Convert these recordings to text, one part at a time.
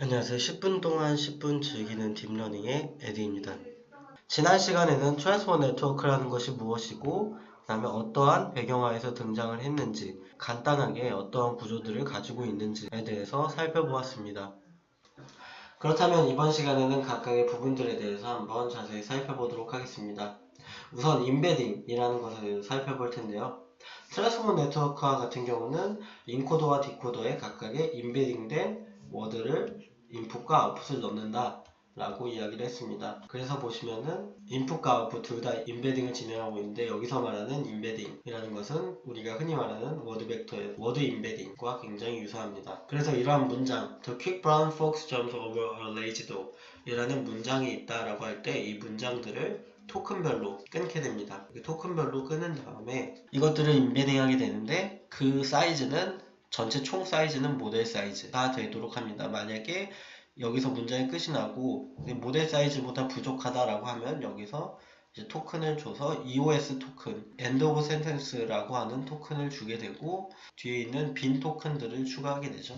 안녕하세요. 10분 동안 10분 즐기는 딥러닝의 에디입니다. 지난 시간에는 트랜스포머 네트워크라는 것이 무엇이고, 그 다음에 어떠한 배경화에서 등장을 했는지, 간단하게 어떠한 구조들을 가지고 있는지에 대해서 살펴보았습니다. 그렇다면 이번 시간에는 각각의 부분들에 대해서 한번 자세히 살펴보도록 하겠습니다. 우선 인베딩이라는 것에 대해서 살펴볼 텐데요. 트랜스포머 네트워크와 같은 경우는 인코더와 디코더에 각각의 인베딩된 워드를 인풋과 아웃풋을 넣는다 라고 이야기를 했습니다. 그래서 보시면은 인풋과 아웃풋 둘 다 인베딩을 진행하고 있는데, 여기서 말하는 인베딩이라는 것은 우리가 흔히 말하는 워드 벡터의 워드 인베딩과 굉장히 유사합니다. 그래서 이러한 문장 The quick brown fox jumps over a lazy dog 이라는 문장이 있다라고 할 때 이 문장들을 토큰별로 끊게 됩니다. 토큰별로 끊은 다음에 이것들을 인베딩하게 되는데, 그 사이즈는 전체 총 사이즈는 모델 사이즈가 되도록 합니다. 만약에 여기서 문장이 끝이 나고 모델 사이즈보다 부족하다라고 하면 여기서 이제 토큰을 줘서 EOS 토큰, End of Sentence라고 하는 토큰을 주게 되고, 뒤에 있는 빈 토큰들을 추가하게 되죠.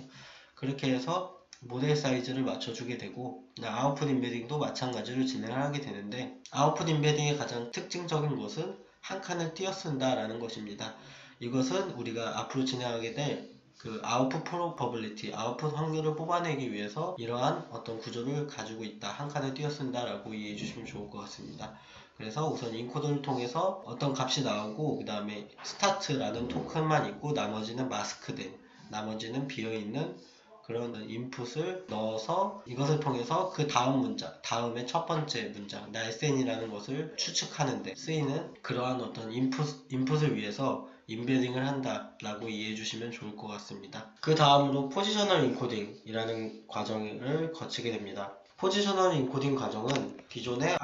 그렇게 해서 모델 사이즈를 맞춰주게 되고, 아웃풋 인베딩도 마찬가지로 진행을 하게 되는데, 아웃풋 인베딩의 가장 특징적인 것은 한 칸을 띄어 쓴다라는 것입니다. 이것은 우리가 앞으로 진행하게 될 그 아웃풋 프로버빌리티, 아웃풋 확률을 뽑아내기 위해서 이러한 어떤 구조를 가지고 있다, 한 칸을 띄어 쓴다라고 이해해 주시면 좋을 것 같습니다. 그래서 우선 인코더를 통해서 어떤 값이 나오고, 그 다음에 스타트라는 토큰만 있고 나머지는 마스크된, 나머지는 비어있는 그런 인풋을 넣어서 이것을 통해서 그 다음 문장, 다음의 첫 번째 문장, 날쌘이라는 것을 추측하는데 쓰이는 그러한 어떤 인풋을 위해서 인베딩을 한다라고 이해해 주시면 좋을 것 같습니다. 그 다음으로 포지셔널 인코딩이라는 과정을 거치게 됩니다. 포지셔널 인코딩 과정은 기존의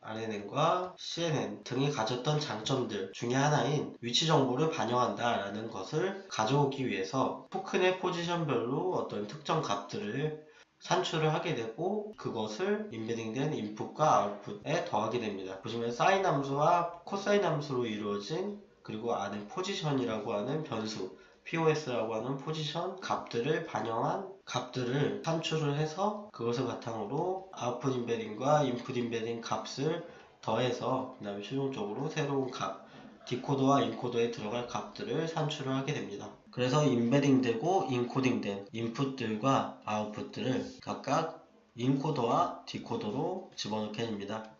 RNN과 CNN 등이 가졌던 장점들 중에 하나인 위치 정보를 반영한다라는 것을 가져오기 위해서 토큰의 포지션별로 어떤 특정 값들을 산출을 하게 되고, 그것을 인베딩된 인풋과 아웃풋에 더하게 됩니다. 보시면 사인 함수와 코사인 함수로 이루어진, 그리고 안에 포지션이라고 하는 변수, POS라고 하는 포지션 값들을 반영한 값들을 산출을 해서 그것을 바탕으로 아웃풋 인베딩과 인풋 인베딩 값을 더해서 그 다음에 최종적으로 새로운 값, 디코더와 인코더에 들어갈 값들을 산출을 하게 됩니다. 그래서 인베딩되고 인코딩된 인풋들과 아웃풋들을 각각 인코더와 디코더로 집어넣게 됩니다.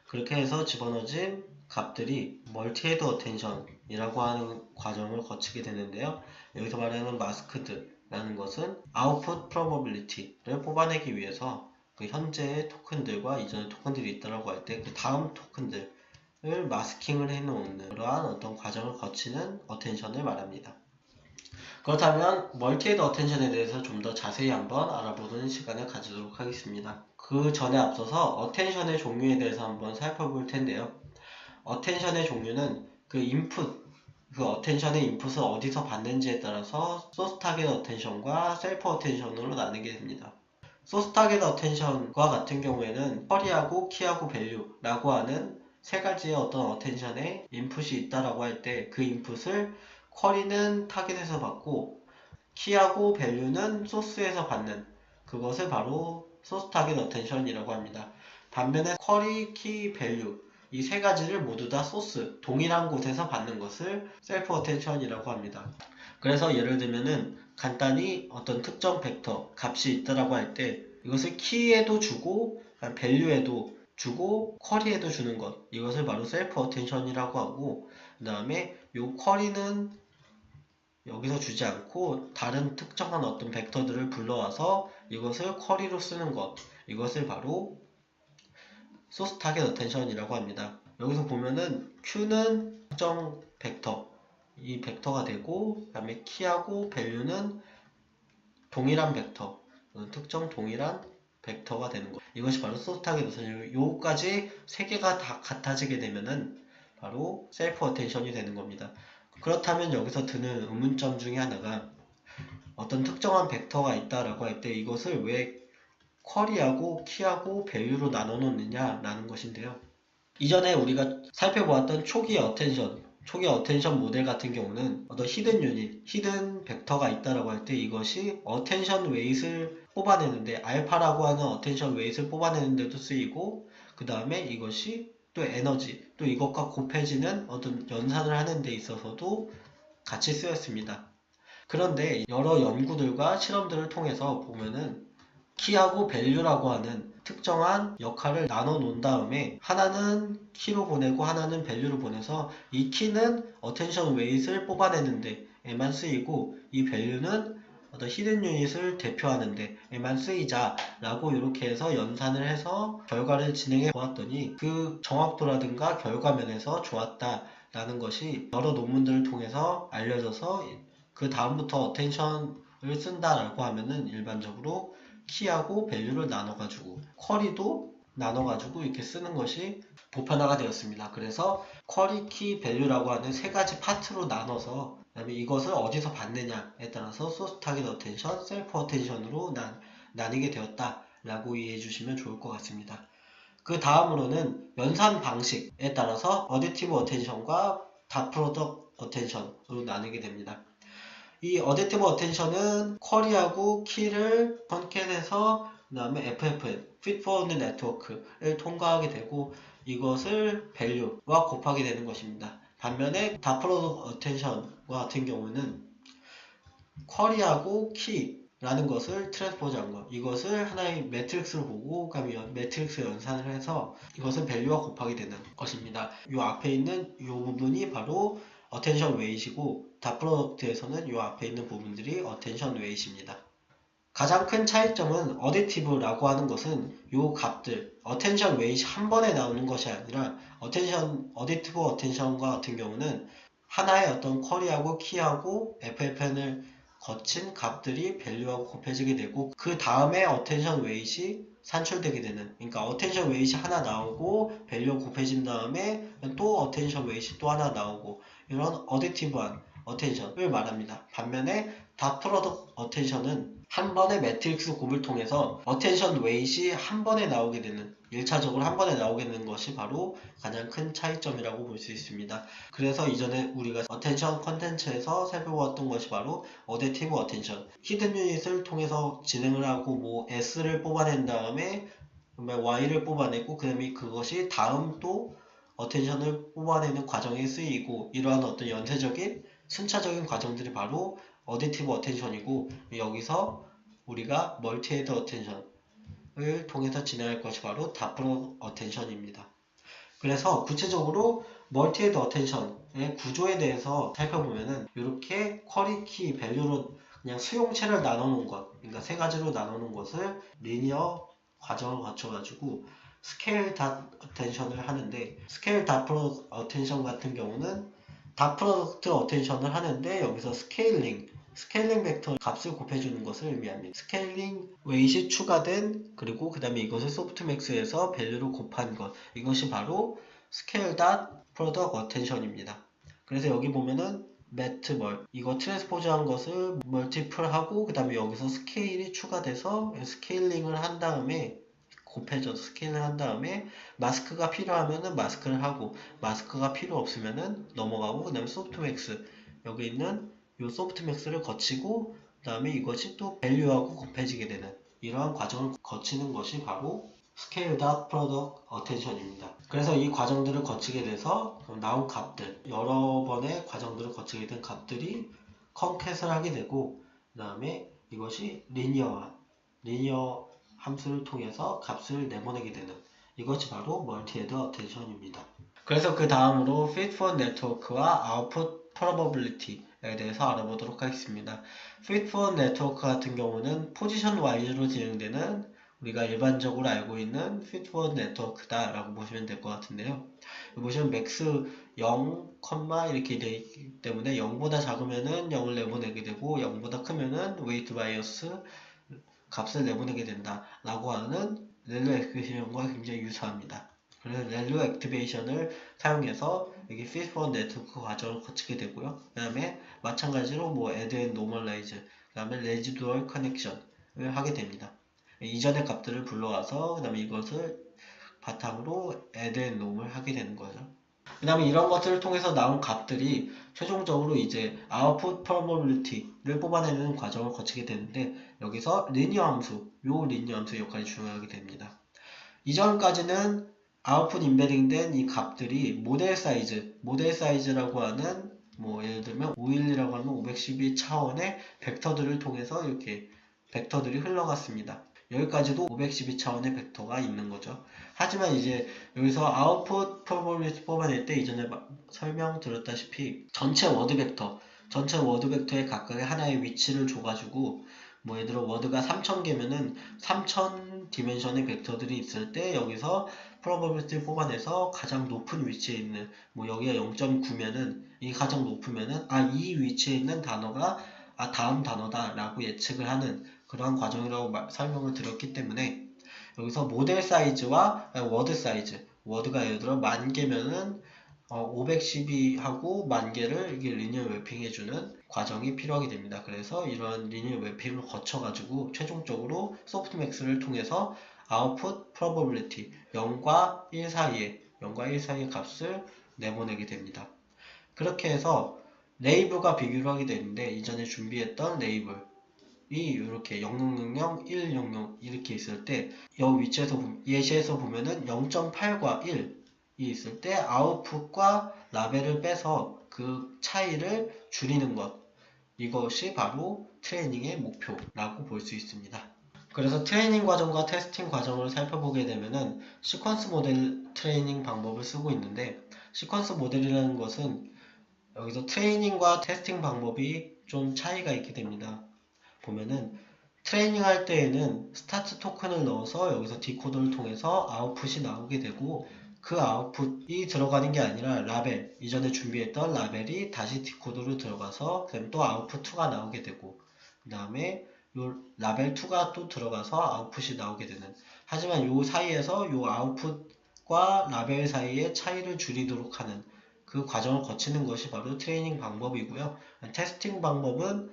그렇게 해서 집어넣어진 값들이 멀티헤드 어텐션이라고 하는 과정을 거치게 되는데요. 여기서 말하는 마스크드라는 것은 아웃풋 프로버빌리티를 뽑아내기 위해서 그 현재의 토큰들과 이전의 토큰들이 있다고 할 때 그 다음 토큰들을 마스킹을 해놓는 그러한 어떤 과정을 거치는 어텐션을 말합니다. 그렇다면 멀티헤드 어텐션에 대해서 좀 더 자세히 한번 알아보는 시간을 가지도록 하겠습니다. 그 전에 앞서서 어텐션의 종류에 대해서 한번 살펴볼 텐데요. 어텐션의 종류는 그 어텐션의 인풋을 어디서 받는지에 따라서 소스 타겟 어텐션과 셀프 어텐션으로 나누게 됩니다. 소스 타겟 어텐션과 같은 경우에는 쿼리하고 키하고 밸류라고 하는 세 가지의 어떤 어텐션의 인풋이 있다라고 할 때 그 인풋을 쿼리는 타겟에서 받고 키하고 밸류는 소스에서 받는 그것을 바로 소스 타겟 어텐션이라고 합니다. 반면에 쿼리, 키, 밸류 이 세 가지를 모두 다 소스, 동일한 곳에서 받는 것을 셀프 어텐션이라고 합니다. 그래서 예를 들면은 간단히 어떤 특정 벡터 값이 있다라고 할 때 이것을 키에도 주고 밸류에도 주고 쿼리에도 주는 것, 이것을 바로 셀프 어텐션이라고 하고, 그 다음에 요 쿼리는 여기서 주지 않고 다른 특정한 어떤 벡터들을 불러와서 이것을 쿼리로 쓰는 것, 이것을 바로 소스 타겟 어텐션이라고 합니다. 여기서 보면은 Q는 특정 벡터, 이 벡터가 되고, 그 다음에 키하고 밸류는 동일한 벡터, 특정 동일한 벡터가 되는 것. 이것이 바로 소스 타겟 어텐션. 요까지 세 개가 다 같아지게 되면은 바로 셀프 어텐션이 되는 겁니다. 그렇다면 여기서 드는 의문점 중에 하나가 어떤 특정한 벡터가 있다라고 할 때 이것을 왜 쿼리하고 키하고 밸류로 나눠 놓느냐 라는 것인데요. 이전에 우리가 살펴보았던 초기의 어텐션, 초기 어텐션 모델 같은 경우는 어떤 히든 유닛, 히든 벡터가 있다라고 할 때 이것이 어텐션 웨이트를 뽑아내는데 알파라고 하는 어텐션 웨이트를 뽑아내는 데도 쓰이고 그 다음에 이것이 또 에너지, 또 이것과 곱해지는 어떤 연산을 하는 데 있어서도 같이 쓰였습니다. 그런데 여러 연구들과 실험들을 통해서 보면은 키하고 밸류라고 하는 특정한 역할을 나눠 놓은 다음에 하나는 키로 보내고 하나는 밸류로 보내서 이 키는 어텐션 웨이트를 뽑아내는 데에만 쓰이고 이 밸류는 어떤 히든 유닛을 대표하는 데에만 쓰이자 라고 이렇게 해서 연산을 해서 결과를 진행해 보았더니 그 정확도라든가 결과면에서 좋았다 라는 것이 여러 논문들을 통해서 알려져서 그 다음부터 어텐션을 쓴다라고 하면은 일반적으로 키하고 밸류를 나눠가지고 쿼리도 나눠가지고 이렇게 쓰는 것이 보편화가 되었습니다. 그래서 쿼리, 키, 밸류라고 하는 세 가지 파트로 나눠서 그다음에 이것을 어디서 받느냐에 따라서 소스 타깃 어텐션, 셀프 어텐션으로 나뉘게 되었다라고 이해해 주시면 좋을 것 같습니다. 그 다음으로는 연산 방식에 따라서 어디티브 어텐션과 닷 프로덕트 어텐션으로 나뉘게 됩니다. 이 어댑티브 어텐션은 쿼리하고 키를 컨캣해서 그 다음에 FFN, Fit Forward Network를 통과하게 되고 이것을 value와 곱하게 되는 것입니다. 반면에 다프로덕트 어텐션과 같은 경우는 쿼리하고 키라는 것을 트랜스포즈한 것, 이것을 하나의 매트릭스로 보고 매트릭스 연산을 해서 이것을 value와 곱하게 되는 것입니다. 이 앞에 있는 이 부분이 바로 어텐션 웨이시고 닷 프로덕트에서는 이 앞에 있는 부분들이 어텐션 웨이시입니다. 가장 큰 차이점은 어댑티브라고 하는 것은 이 값들 어텐션 웨이시 한 번에 나오는 것이 아니라 어댑티브 어텐션과 같은 경우는 하나의 어떤 쿼리하고 키하고 FFN을 거친 값들이 밸류하고 곱해지게 되고 그 다음에 어텐션 웨이시 산출되게 되는, 그러니까 어텐션 웨이시 하나 나오고 밸류 곱해진 다음에 또 어텐션 웨이시 또 하나 나오고 이런 어댑티브한 어텐션을 말합니다. 반면에 닷 프로덕트 어텐션은 한 번의 매트릭스 곱을 통해서 어텐션 웨이시 한 번에 나오게 되는, 1차적으로 한 번에 나오게 되는 것이 바로 가장 큰 차이점이라고 볼 수 있습니다. 그래서 이전에 우리가 어텐션 컨텐츠에서 살펴보았던 것이 바로 어댑티브 어텐션, 히든 유닛을 통해서 진행을 하고 뭐 S를 뽑아낸 다음에 Y를 뽑아내고 그 다음에 그것이 다음 또 어텐션을 뽑아내는 과정에 쓰이고 이러한 어떤 연쇄적인 순차적인 과정들이 바로 어댑티브 어텐션이고 여기서 우리가 멀티헤드 어텐션을 통해서 진행할 것이 바로 다프로 어텐션입니다. 그래서 구체적으로 멀티헤드 어텐션의 구조에 대해서 살펴보면은 이렇게 쿼리, 키, 밸류로 그냥 수용체를 나눠놓은 것, 그러니까 세 가지로 나눠놓은 것을 리니어 과정을 거쳐가지고 스케일 닷 어텐션을 하는데, 스케일 닷 프로덕트 어텐션 같은 경우는 닷 프로덕트 어텐션을 하는데 여기서 스케일링 벡터 값을 곱해주는 것을 의미합니다. 스케일링 웨이시 추가된, 그리고 그 다음에 이것을 소프트맥스에서 밸류로 곱한 것, 이것이 바로 스케일 닷 프로덕트 어텐션입니다. 그래서 여기 보면은 매트멀, 이거 트랜스포즈한 것을 멀티플하고 그 다음에 여기서 스케일이 추가돼서 스케일링을 한 다음에 곱해져서 스케일을 한 다음에 마스크가 필요하면은 마스크를 하고 마스크가 필요 없으면은 넘어가고 그 다음에 소프트맥스, 여기 있는 이 소프트맥스를 거치고 그 다음에 이것이 또 밸류하고 곱해지게 되는 이러한 과정을 거치는 것이 바로 스케일 닷 프로덕트 어텐션입니다. 그래서 이 과정들을 거치게 돼서 나온 값들, 여러 번의 과정들을 거치게 된 값들이 컨캣을 하게 되고 그 다음에 이것이 리니어 함수를 통해서 값을 내보내게 되는, 이것이 바로 멀티헤드 어텐션입니다. 그래서 그 다음으로 Fit for Network와 Output Probability에 대해서 알아보도록 하겠습니다. Fit for Network 같은 경우는 포지션 와이즈로 진행되는 우리가 일반적으로 알고 있는 Fit for Network다 라고 보시면 될 것 같은데요. 보시면 맥스 0, 이렇게 되어 있기 때문에 0보다 작으면은 0을 내보내게 되고 0보다 크면은 웨이트 바이어스 값을 내보내게 된다 라고 하는 렐로 액티베이션과 굉장히 유사합니다. 그래서 렐로 액티베이션을 사용해서 여기 Fit for Network 과정을 거치게 되고요. 그 다음에 마찬가지로 뭐 add and normalize, 그 다음에 residual connection을 하게 됩니다. 이전의 값들을 불러와서 그 다음에 이것을 바탕으로 add and norm을 하게 되는 거죠. 그 다음에 이런 것들을 통해서 나온 값들이 최종적으로 이제 output probability를 뽑아내는 과정을 거치게 되는데, 여기서 리니어 함수, 요 리니어 함수의 역할이 중요하게 됩니다. 이전까지는 아웃풋 임베딩 된 이 값들이 모델 사이즈라고 하는, 뭐 예를 들면 512라고 하면 512 차원의 벡터들을 통해서 이렇게 벡터들이 흘러갔습니다. 여기까지도 512 차원의 벡터가 있는 거죠. 하지만 이제 여기서 아웃풋 프로버빌리티 뽑아낼 때 이전에 설명드렸다시피 전체 워드 벡터에 각각의 하나의 위치를 줘가지고, 뭐 예를 들어 워드가 3000개면은 3000 디멘션의 벡터들이 있을 때 여기서 프로버빌리티를 뽑아내서 가장 높은 위치에 있는, 뭐 여기가 0.9면은 이 가장 높으면은 이 위치에 있는 단어가 다음 단어다 라고 예측을 하는 그러한 과정이라고 설명을 드렸기 때문에, 여기서 모델 사이즈와 워드 사이즈, 워드가 예를 들어 10,000개면은 512하고 10,000개를 이게 리니어 맵핑해주는 과정이 필요하게 됩니다. 그래서 이런 리니어 맵핑을 거쳐가지고 최종적으로 소프트맥스를 통해서 output probability 0과 1 사이의 값을 내보내게 됩니다. 그렇게 해서 레이블과 비교를 하게 되는데, 이전에 준비했던 레이블이 이렇게 0000, 100 이렇게 있을 때, 이 위치에서 예시에서 보면은 0.8과 1이 있을 때 아웃풋과 라벨을 빼서 그 차이를 줄이는 것, 이것이 바로 트레이닝의 목표라고 볼 수 있습니다. 그래서 트레이닝 과정과 테스팅 과정을 살펴보게 되면은 시퀀스 모델 트레이닝 방법을 쓰고 있는데, 시퀀스 모델이라는 것은 여기서 트레이닝과 테스팅 방법이 좀 차이가 있게 됩니다. 보면은 트레이닝 할 때에는 스타트 토큰을 넣어서 여기서 디코더를 통해서 아웃풋이 나오게 되고, 그 아웃풋이 들어가는 게 아니라 라벨, 이전에 준비했던 라벨이 다시 디코더로 들어가서 그다음에 또 아웃풋 2가 나오게 되고, 그 다음에 요 라벨 2가 또 들어가서 아웃풋이 나오게 되는, 하지만 요 사이에서 요 아웃풋과 라벨 사이의 차이를 줄이도록 하는 그 과정을 거치는 것이 바로 트레이닝 방법이고요. 테스팅 방법은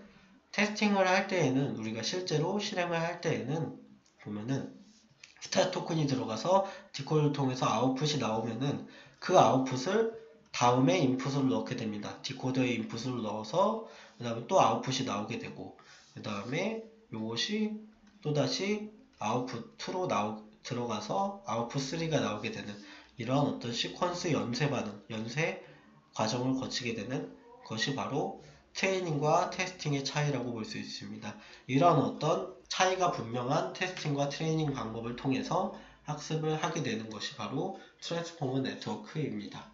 테스팅을 할 때에는, 우리가 실제로 실행을 할 때에는 보면은 스타트 토큰이 들어가서 디코더를 통해서 아웃풋이 나오면은 그 아웃풋을 다음에 인풋으로 넣게 됩니다. 디코더에 인풋으로 넣어서 그 다음에 또 아웃풋이 나오게 되고, 그 다음에 이것이 또다시 아웃풋 2로 들어가서 아웃풋 3가 나오게 되는 이런 어떤 시퀀스 연쇄 과정을 거치게 되는 것이 바로 트레이닝과 테스팅의 차이라고 볼 수 있습니다. 이런 어떤 차이가 분명한 테스팅과 트레이닝 방법을 통해서 학습을 하게 되는 것이 바로 트랜스포머 네트워크입니다.